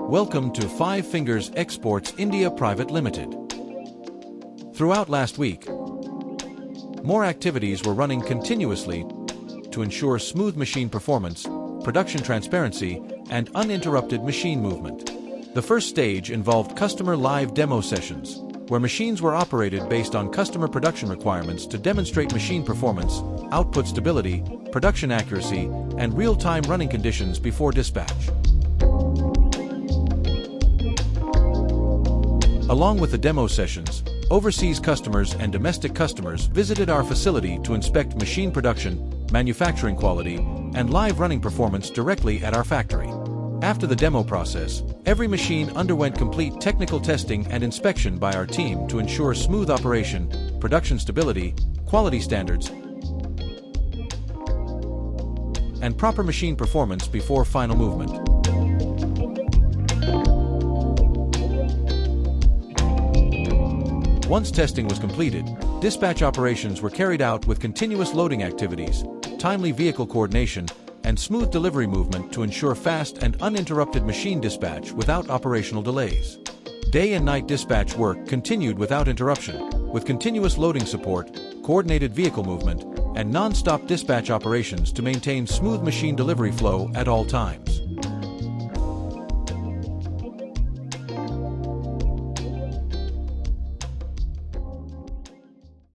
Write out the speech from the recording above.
Welcome to Five Fingers Exports India Private Limited. Throughout last week, more activities were running continuously to ensure smooth machine performance, production transparency, and uninterrupted machine movement. The first stage involved customer live demo sessions, where machines were operated based on customer production requirements to demonstrate machine performance, output stability, production accuracy, and real-time running conditions before dispatch. Along with the demo sessions, overseas customers and domestic customers visited our facility to inspect machine production, manufacturing quality, and live running performance directly at our factory. After the demo process, every machine underwent complete technical testing and inspection by our team to ensure smooth operation, production stability, quality standards, and proper machine performance before final movement. Once testing was completed, dispatch operations were carried out with continuous loading activities, timely vehicle coordination, and smooth delivery movement to ensure fast and uninterrupted machine dispatch without operational delays. Day and night dispatch work continued without interruption, with continuous loading support, coordinated vehicle movement, and non-stop dispatch operations to maintain smooth machine delivery flow at all times.